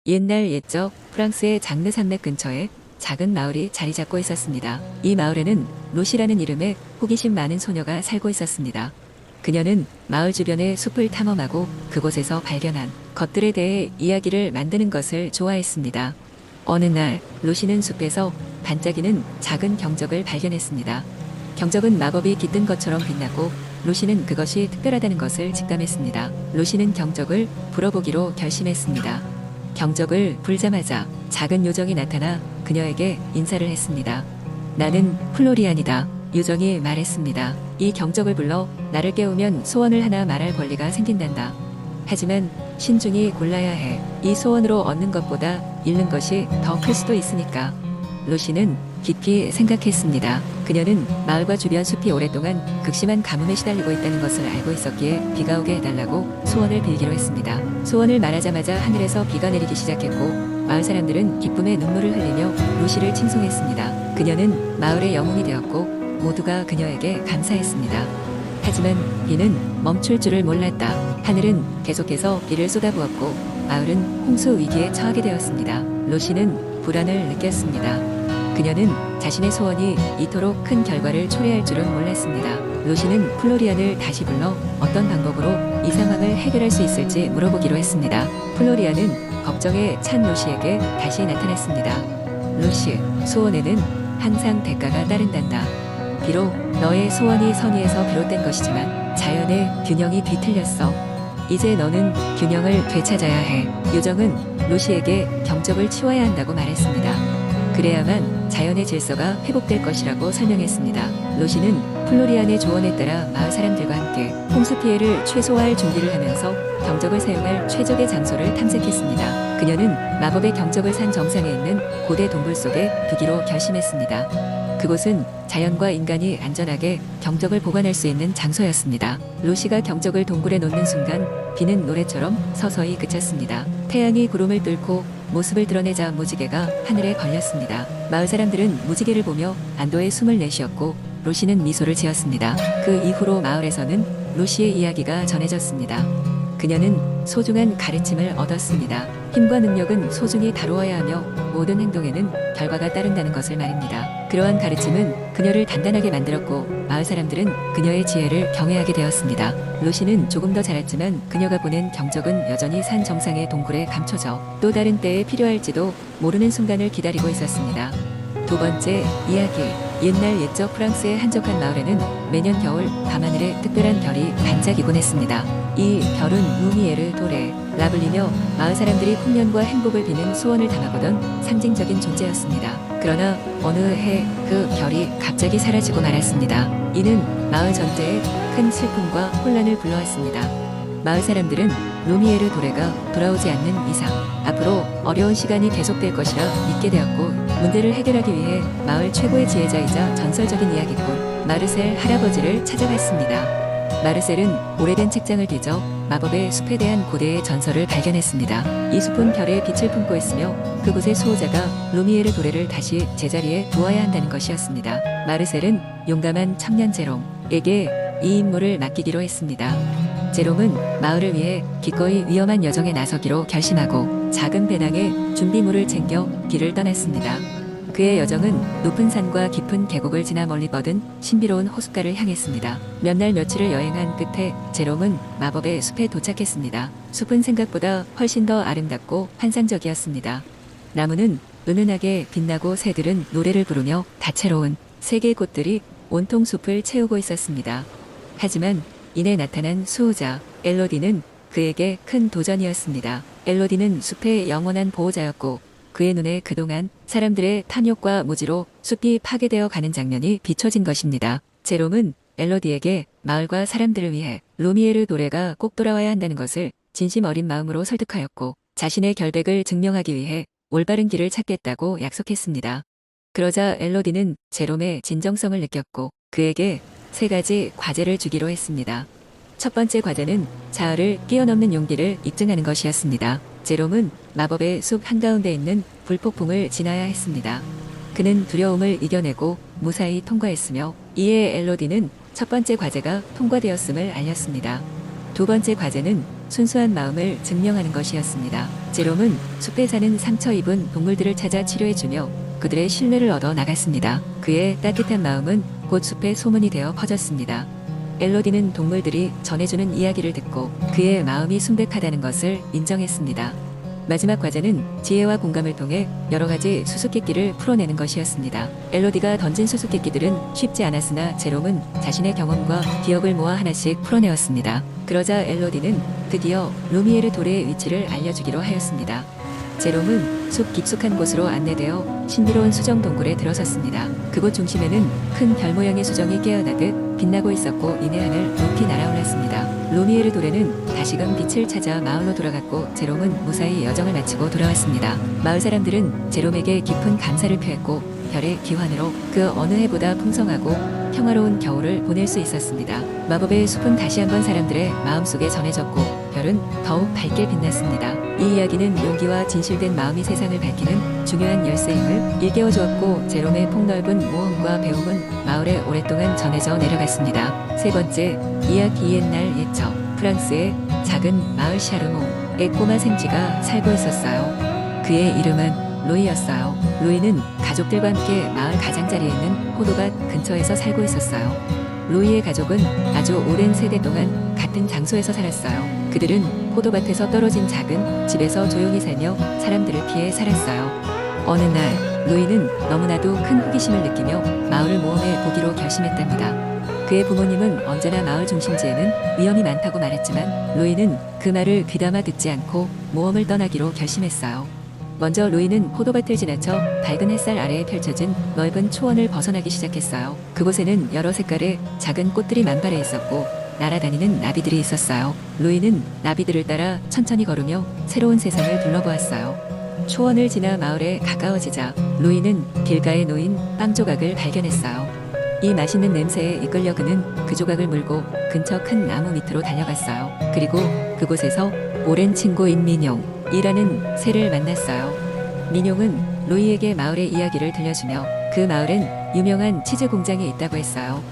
옛날 옛적 프랑스의 장르 산맥 근처에 작은 마을이 자리 잡고 있었습니다. 이 마을에는 로시라는 이름의 호기심 많은 소녀가 살고 있었습니다. 그녀는 마을 주변의 숲을 탐험하고 그곳에서 발견한 것들에 대해 이야기를 만드는 것을 좋아했습니다. 어느 날 로시는 숲에서 반짝이는 작은 경적을 발견했습니다. 경적은 마법이 깃든 것처럼 빛나고 로시는 그것이 특별하다는 것을 직감했습니다. 로시는 경적을 불어보기로 결심했습니다. 경적을 불자마자 작은 요정이 나타나 그녀에게 인사를 했습니다. 나는 플로리안이다. 요정이 말했습니다. 이 경적을 불러 나를 깨우면 소원을 하나 말할 권리가 생긴단다. 하지만 신중히 골라야 해. 이 소원으로 얻는 것보다 잃는 것이 더 클 수도 있으니까. 로시는 깊이 생각했습니다. 그녀는 마을과 주변 숲이 오랫동안 극심한 가뭄에 시달리고 있다는 것을 알고 있었기에 비가 오게 해달라고 소원을 빌기로 했습니다. 소원을 말하자마자 하늘에서 비가 내리기 시작했고 마을 사람들은 기쁨의 눈물을 흘리며 로시를 칭송했습니다. 그녀는 마을의 영웅이 되었고 모두가 그녀에게 감사했습니다. 하지만 비는 멈출 줄을 몰랐다. 하늘은 계속해서 비를 쏟아부었고 마을은 홍수 위기에 처하게 되었습니다. 로시는 불안을 느꼈습니다. 그녀는 자신의 소원이 이토록 큰 결과를 초래할 줄은 몰랐습니다. 로시는 플로리안을 다시 불러 어떤 방법으로 이 상황을 해결할 수 있을지 물어보기로 했습니다. 플로리안은 걱정에 찬 로시에게 다시 나타났습니다. 로시, 소원에는 항상 대가가 따른단다. 비록 너의 소원이 선의에서 비롯된 것이지만 자연의 균형이 뒤틀렸어. 이제 너는 균형을 되찾아야 해. 요정은 로시에게 경적을 치워야 한다고 말했습니다. 그래야만 자연의 질서가 회복될 것이라고 설명했습니다. 로시는 플로리안의 조언에 따라 마을 사람들과 함께 홍수 피해를 최소화할 준비를 하면서 경적을 사용할 최적의 장소를 탐색했습니다. 그녀는 마법의 경적을 산 정상에 있는 고대 동굴 속에 두기로 결심했습니다. 그곳은 자연과 인간이 안전하게 경적을 보관할 수 있는 장소였습니다. 로시가 경적을 동굴에 놓는 순간 비는 노래처럼 서서히 그쳤습니다. 태양이 구름을 뚫고 모습을 드러내자 무지개가 하늘에 걸렸습니다. 마을 사람들은 무지개를 보며 안도의 숨을 내쉬었고 로시는 미소를 지었습니다. 그 이후로 마을에서는 로시의 이야기가 전해졌습니다. 그녀는 소중한 가르침을 얻었습니다. 힘과 능력은 소중히 다루어야 하며 모든 행동에는 결과가 따른다는 것을 말입니다. 그러한 가르침은 그녀를 단단하게 만들었고 마을 사람들은 그녀의 지혜를 경외하게 되었습니다. 로시는 조금 더 자랐지만 그녀가 보낸 경적은 여전히 산 정상의 동굴에 감춰져 또 다른 때에 필요할지도 모르는 순간을 기다리고 있었습니다. 두 번째 이야기. 옛날 옛적 프랑스의 한적한 마을에는 매년 겨울 밤하늘에 특별한 별이 반짝이곤 했습니다. 이 별은 루미에르 도레라 불리며 마을 사람들이 풍년과 행복을 비는 소원을 담아보던 상징적인 존재였습니다. 그러나 어느 해 그 별이 갑자기 사라지고 말았습니다. 이는 마을 전체에 큰 슬픔과 혼란을 불러왔습니다. 마을 사람들은 루미에르 도레가 돌아오지 않는 이상 앞으로 어려운 시간이 계속될 것이라 믿게 되었고 문제를 해결하기 위해 마을 최고의 지혜자이자 전설적인 이야기꾼 마르셀 할아버지를 찾아갔습니다. 마르셀은 오래된 책장을 뒤져 마법의 숲에 대한 고대의 전설을 발견했습니다. 이 숲은 별의 빛을 품고 있으며 그곳의 수호자가 루미에르 도레를 다시 제자리에 두어야 한다는 것이었습니다. 마르셀은 용감한 청년 제롬에게 이 임무를 맡기기로 했습니다. 제롬은 마을을 위해 기꺼이 위험한 여정에 나서기로 결심하고 작은 배낭에 준비물을 챙겨 길을 떠났습니다. 그의 여정은 높은 산과 깊은 계곡을 지나 멀리 뻗은 신비로운 호숫가를 향했습니다. 몇 날 며칠을 여행한 끝에 제롬은 마법의 숲에 도착했습니다. 숲은 생각보다 훨씬 더 아름답고 환상적이었습니다. 나무는 은은하게 빛나고 새들은 노래를 부르며 다채로운 세계의 꽃들이 온통 숲을 채우고 있었습니다. 하지만 이내 나타난 수호자 엘로디는 그에게 큰 도전이었습니다. 엘로디는 숲의 영원한 보호자였고 그의 눈에 그동안 사람들의 탐욕과 무지로 숲이 파괴되어 가는 장면이 비춰진 것입니다. 제롬은 엘로디에게 마을과 사람들을 위해 루미에르 도레가 꼭 돌아와야 한다는 것을 진심 어린 마음으로 설득하였고 자신의 결백을 증명하기 위해 올바른 길을 찾겠다고 약속했습니다. 그러자 엘로디는 제롬의 진정성을 느꼈고 그에게 3가지 과제를 주기로 했습니다. 첫 번째 과제는 자아를 뛰어넘는 용기를 입증하는 것이었습니다. 제롬은 마법의 숲 한가운데 있는 불폭풍을 지나야 했습니다. 그는 두려움을 이겨내고 무사히 통과했으며 이에 엘로디는 첫 번째 과제가 통과되었음을 알렸습니다. 두 번째 과제는 순수한 마음을 증명하는 것이었습니다. 제롬은 숲에 사는 상처 입은 동물들을 찾아 치료해주며 그들의 신뢰를 얻어 나갔습니다. 그의 따뜻한 마음은 곧 숲의 소문이 되어 퍼졌습니다. 엘로디는 동물들이 전해주는 이야기를 듣고 그의 마음이 순백하다는 것을 인정했습니다. 마지막 과제는 지혜와 공감을 통해 여러 가지 수수께끼를 풀어내는 것이었습니다. 엘로디가 던진 수수께끼들은 쉽지 않았으나 제롬은 자신의 경험과 기억을 모아 하나씩 풀어내었습니다. 그러자 엘로디는 드디어 루미에르 돌의 위치를 알려주기로 하였습니다. 제롬은 숲 깊숙한 곳으로 안내되어 신비로운 수정 동굴에 들어섰습니다. 그곳 중심에는 큰 별 모양의 수정이 깨어나듯 빛나고 있었고 이내 하늘 높이 날아올랐습니다. 루미에르 돌에는 다시금 빛을 찾아 마을로 돌아갔고 제롬은 무사히 여정을 마치고 돌아왔습니다. 마을 사람들은 제롬에게 깊은 감사를 표했고 별의 기환으로 그 어느 해보다 풍성하고 평화로운 겨울을 보낼 수 있었습니다. 마법의 숲은 다시 한번 사람들의 마음속에 전해졌고 별은 더욱 밝게 빛났습니다. 이 이야기는 용기와 진실된 마음이 세상을 밝히는 중요한 열쇠임을 일깨워주었고 제롬의 폭넓은 모험과 배움은 마을에 오랫동안 전해져 내려갔습니다. 세 번째, 이야기 옛날 옛적 프랑스의 작은 마을 샤르몽에 꼬마 생쥐가 살고 있었어요. 그의 이름은 루이였어요. 루이는 가족들과 함께 마을 가장자리에 있는 포도밭 근처에서 살고 있었어요. 루이의 가족은 아주 오랜 세대 동안 같은 장소에서 살았어요. 그들은 포도밭에서 떨어진 작은 집에서 조용히 살며 사람들을 피해 살았어요. 어느 날 루이는 너무나도 큰 호기심을 느끼며 마을을 모험해 보기로 결심했답니다. 그의 부모님은 언제나 마을 중심지에는 위험이 많다고 말했지만 루이는 그 말을 귀담아 듣지 않고 모험을 떠나기로 결심했어요. 먼저 루이는 포도밭을 지나쳐 밝은 햇살 아래에 펼쳐진 넓은 초원을 벗어나기 시작했어요. 그곳에는 여러 색깔의 작은 꽃들이 만발해 있었고 날아다니는 나비들이 있었어요. 루이는 나비들을 따라 천천히 걸으며 새로운 세상을 둘러보았어요. 초원을 지나 마을에 가까워지자 루이는 길가에 놓인 빵 조각을 발견했어요. 이 맛있는 냄새에 이끌려 그는 그 조각을 물고 근처 큰 나무 밑으로 달려갔어요. 그리고 그곳에서 오랜 친구인 민용이라는 새를 만났어요. 민용은 루이에게 마을의 이야기를 들려주며 그 마을엔 유명한 치즈 공장이 있다고 했어요.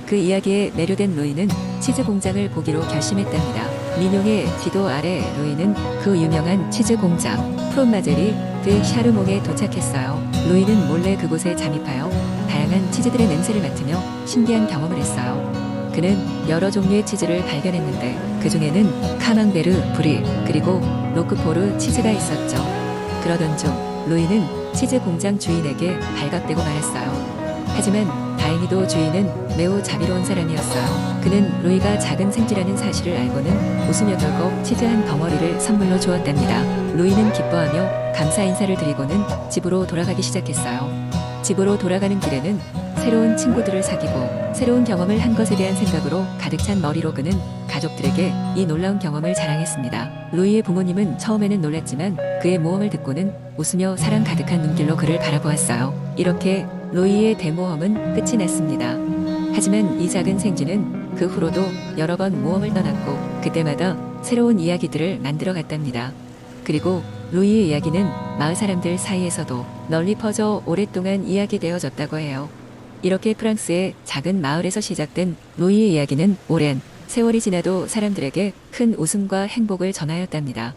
그 이야기에 매료된 루이는 치즈 공장을 보기로 결심했답니다. 민용의 지도 아래 루이는 그 유명한 치즈 공장 프롬마제리 드 샤르몽에 도착했어요. 루이는 몰래 그곳에 잠입하여 다양한 치즈들의 냄새를 맡으며 신기한 경험을 했어요. 그는 여러 종류의 치즈를 발견했는데 그 중에는 카망베르, 브리, 그리고 로크포르 치즈가 있었죠. 그러던 중 루이는 치즈 공장 주인에게 발각되고 말았어요. 하지만 다행히도 주인은 매우 자비로운 사람이었어요. 그는 루이가 작은 생쥐라는 사실을 알고는 웃으며 결국 치즈 한 덩어리를 선물로 주었답니다. 루이는 기뻐하며 감사 인사를 드리고는 집으로 돌아가기 시작했어요. 집으로 돌아가는 길에는 새로운 친구들을 사귀고 새로운 경험을 한 것에 대한 생각으로 가득 찬 머리로 그는 가족들에게 이 놀라운 경험을 자랑했습니다. 루이의 부모님은 처음에는 놀랐지만 그의 모험을 듣고는 웃으며 사랑 가득한 눈길로 그를 바라보았어요. 이렇게 루이의 대모험은 끝이 났습니다. 하지만 이 작은 생쥐는 그 후로도 여러 번 모험을 떠났고 그때마다 새로운 이야기들을 만들어 갔답니다. 그리고 루이의 이야기는 마을 사람들 사이에서도 널리 퍼져 오랫동안 이야기되어졌다고 해요. 이렇게 프랑스의 작은 마을에서 시작된 루이의 이야기는 오랜 세월이 지나도 사람들에게 큰 웃음과 행복을 전하였답니다.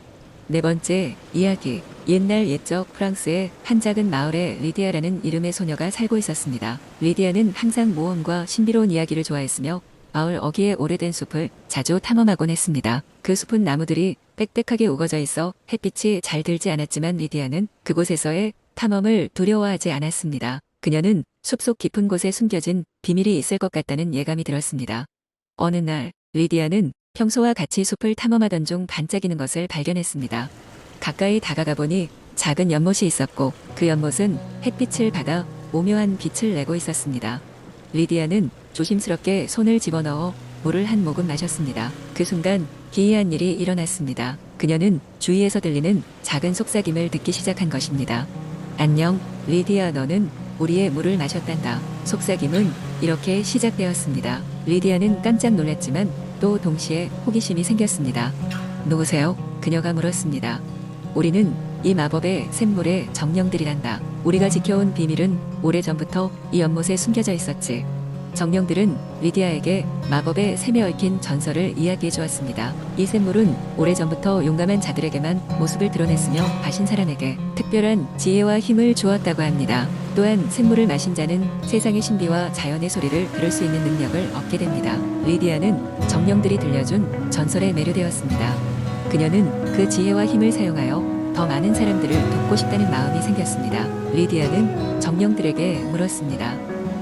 네 번째 이야기. 옛날 옛적 프랑스의 한 작은 마을에 리디아라는 이름의 소녀가 살고 있었습니다. 리디아는 항상 모험과 신비로운 이야기를 좋아했으며 마을 어귀의 오래된 숲을 자주 탐험하곤 했습니다. 그 숲은 나무들이 빽빽하게 우거져 있어 햇빛이 잘 들지 않았지만 리디아는 그곳에서의 탐험을 두려워하지 않았습니다. 그녀는 숲속 깊은 곳에 숨겨진 비밀이 있을 것 같다는 예감이 들었습니다. 어느 날 리디아는 평소와 같이 숲을 탐험하던 중 반짝이는 것을 발견했습니다. 가까이 다가가 보니 작은 연못이 있었고 그 연못은 햇빛을 받아 오묘한 빛을 내고 있었습니다. 리디아는 조심스럽게 손을 집어넣어 물을 한 모금 마셨습니다. 그 순간 기이한 일이 일어났습니다. 그녀는 주위에서 들리는 작은 속삭임을 듣기 시작한 것입니다. 안녕, 리디아, 너는 우리의 물을 마셨단다. 속삭임은 이렇게 시작되었습니다. 리디아는 깜짝 놀랐지만 또 동시에 호기심이 생겼습니다. 누구세요? 그녀가 물었습니다. 우리는 이 마법의 샘물의 정령들이란다. 우리가 지켜온 비밀은 오래전부터 이 연못에 숨겨져 있었지. 정령들은 리디아에게 마법의 샘에 얽힌 전설을 이야기해 주었습니다. 이 샘물은 오래전부터 용감한 자들에게만 모습을 드러냈으며 가신 사람에게 특별한 지혜와 힘을 주었다고 합니다. 또한 샘물을 마신 자는 세상의 신비와 자연의 소리를 들을 수 있는 능력을 얻게 됩니다. 리디아는 정령들이 들려준 전설에 매료되었습니다. 그녀는 그 지혜와 힘을 사용하여 더 많은 사람들을 돕고 싶다는 마음이 생겼습니다. 리디아는 정령들에게 물었습니다.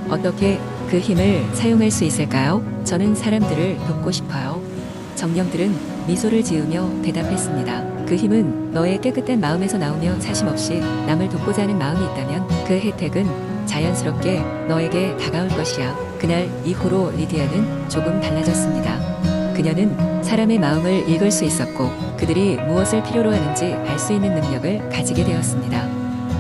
어떻게 그 힘을 사용할 수 있을까요? 저는 사람들을 돕고 싶어요. 정령들은 미소를 지으며 대답했습니다. 그 힘은 너의 깨끗한 마음에서 나오며 사심 없이 남을 돕고자 하는 마음이 있다면 그 혜택은 자연스럽게 너에게 다가올 것이야. 그날 이후로 리디아는 조금 달라졌습니다. 그녀는 사람의 마음을 읽을 수 있었고 그들이 무엇을 필요로 하는지 알 수 있는 능력을 가지게 되었습니다.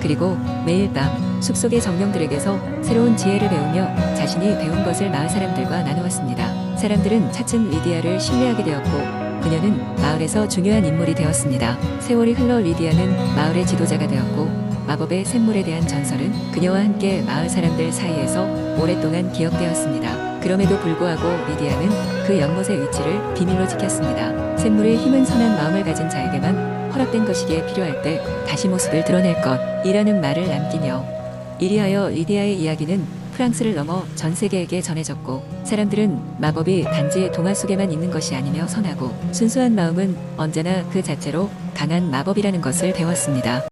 그리고 매일 밤 숲속의 정령들에게서 새로운 지혜를 배우며 자신이 배운 것을 마을 사람들과 나누었습니다. 사람들은 차츰 리디아를 신뢰하게 되었고 그녀는 마을에서 중요한 인물이 되었습니다. 세월이 흘러 리디아는 마을의 지도자가 되었고 마법의 샘물에 대한 전설은 그녀와 함께 마을 사람들 사이에서 오랫동안 기억되었습니다. 그럼에도 불구하고 리디아는 그 연못의 위치를 비밀로 지켰습니다. 샘물의 힘은 선한 마음을 가진 자에게만 허락된 것이기에 필요할 때 다시 모습을 드러낼 것이라는 말을 남기며 이리하여 리디아의 이야기는 프랑스를 넘어 전 세계에게 전해졌고 사람들은 마법이 단지 동화 속에만 있는 것이 아니며 선하고 순수한 마음은 언제나 그 자체로 강한 마법이라는 것을 배웠습니다.